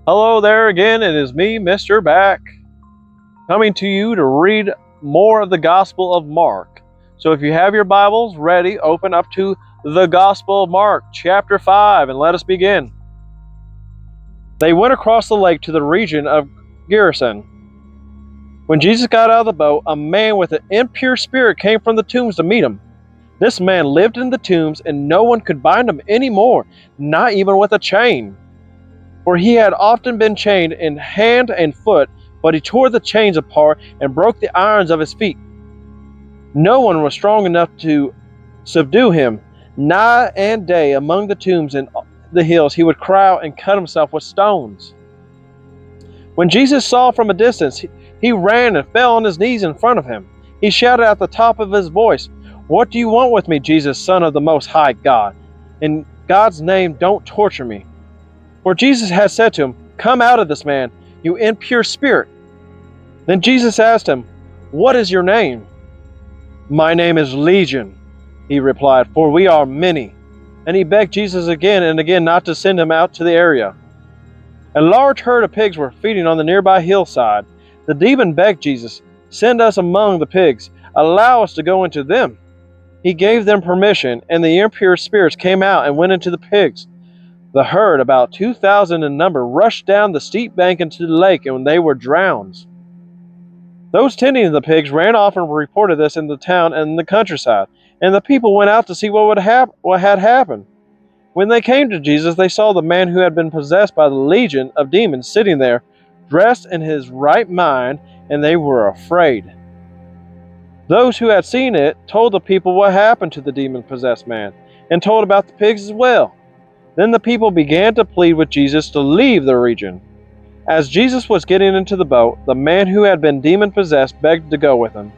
Hello there again, it is me, Mr. Back, coming to you to read more of the Gospel of Mark. So if you have your Bibles ready, open up to the Gospel of Mark, chapter 5, and let us begin. They went across the lake to the region of Gerasa. When Jesus got out of the boat, a man with an impure spirit came from the tombs to meet him. This man lived in the tombs, and no one could bind him anymore, not even with a chain. For he had often been chained in hand and foot, but he tore the chains apart and broke the irons of his feet. No one was strong enough to subdue him. Night and day among the tombs and the hills he would cry out and cut himself with stones. When Jesus saw from a distance, he ran and fell on his knees in front of him. He shouted at the top of his voice, "What do you want with me, Jesus, Son of the Most High God? In God's name, don't torture me." For Jesus had said to him, "Come out of this man, you impure spirit." Then Jesus asked him, "What is your name?" "My name is Legion," he replied, "for we are many." And he begged Jesus again and again not to send him out to the area. A large herd of pigs were feeding on the nearby hillside. The demon begged Jesus, "Send us among the pigs. Allow us to go into them." He gave them permission, and the impure spirits came out and went into the pigs. The herd, about 2,000 in number, rushed down the steep bank into the lake, and they were drowned. Those tending the pigs ran off and reported this in the town and the countryside, and the people went out to see what had happened. When they came to Jesus, they saw the man who had been possessed by the legion of demons sitting there, dressed in his right mind, and they were afraid. Those who had seen it told the people what happened to the demon-possessed man, and told about the pigs as well. Then the people began to plead with Jesus to leave the region. As Jesus was getting into the boat, the man who had been demon-possessed begged to go with him.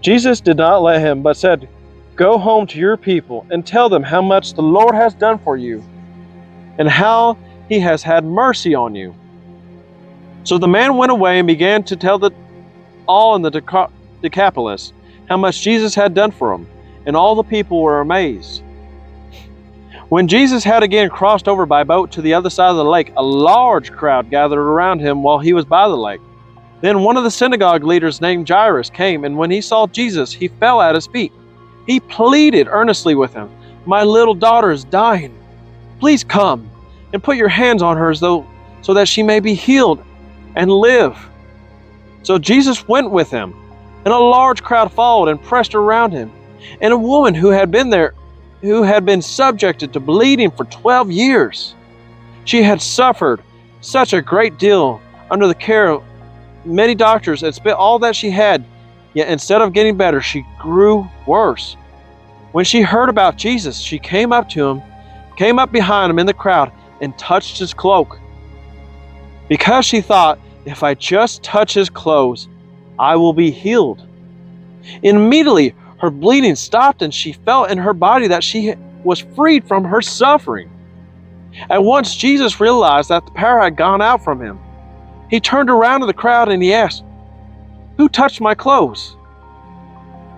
Jesus did not let him, but said, "Go home to your people and tell them how much the Lord has done for you and how he has had mercy on you." So the man went away and began to tell all in the Decapolis how much Jesus had done for him, and all the people were amazed. When Jesus had again crossed over by boat to the other side of the lake, a large crowd gathered around him while he was by the lake. Then one of the synagogue leaders named Jairus came, and when he saw Jesus, he fell at his feet. He pleaded earnestly with him, "My little daughter is dying. Please come and put your hands on her so that she may be healed and live." So Jesus went with him, and a large crowd followed and pressed around him. And a woman who had been subjected to bleeding for 12 years. She had suffered such a great deal under the care of many doctors and spent all that she had, yet instead of getting better, she grew worse. When she heard about Jesus, she came up behind him in the crowd, and touched his cloak. Because she thought, "If I just touch his clothes, I will be healed." Immediately, her bleeding stopped, and she felt in her body that she was freed from her suffering. At once Jesus realized that the power had gone out from him. He turned around to the crowd and he asked, "Who touched my clothes?"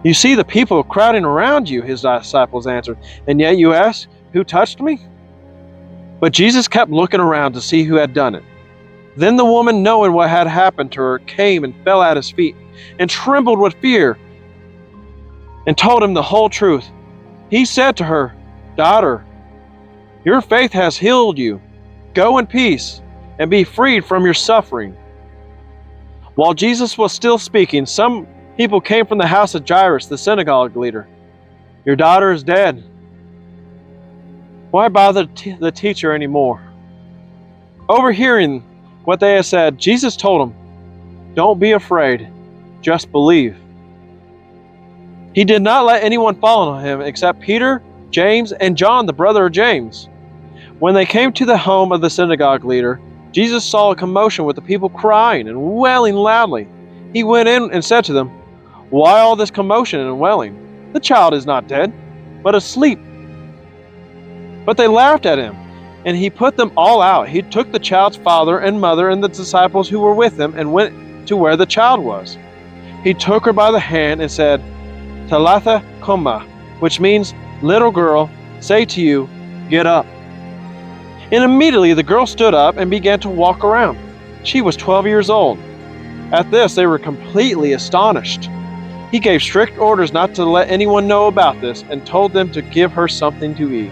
"You see the people crowding around you," his disciples answered, "and yet you ask, 'Who touched me?'" But Jesus kept looking around to see who had done it. Then the woman, knowing what had happened to her, came and fell at his feet and trembled with fear, and told him the whole truth. He said to her, "Daughter, your faith has healed you. Go in peace and be freed from your suffering." While Jesus was still speaking, some people came from the house of Jairus, the synagogue leader. "Your daughter is dead. Why bother the teacher anymore?" Overhearing what they had said, Jesus told them, "Don't be afraid, just believe." He did not let anyone follow him except Peter, James, and John, the brother of James. When they came to the home of the synagogue leader, Jesus saw a commotion with the people crying and wailing loudly. He went in and said to them, "Why all this commotion and wailing? The child is not dead, but asleep." But they laughed at him, and he put them all out. He took the child's father and mother and the disciples who were with him and went to where the child was. He took her by the hand and said, "Talitha coma," which means, "Little girl, say to you, get up." And immediately the girl stood up and began to walk around. She was 12 years old. At this, they were completely astonished. He gave strict orders not to let anyone know about this and told them to give her something to eat.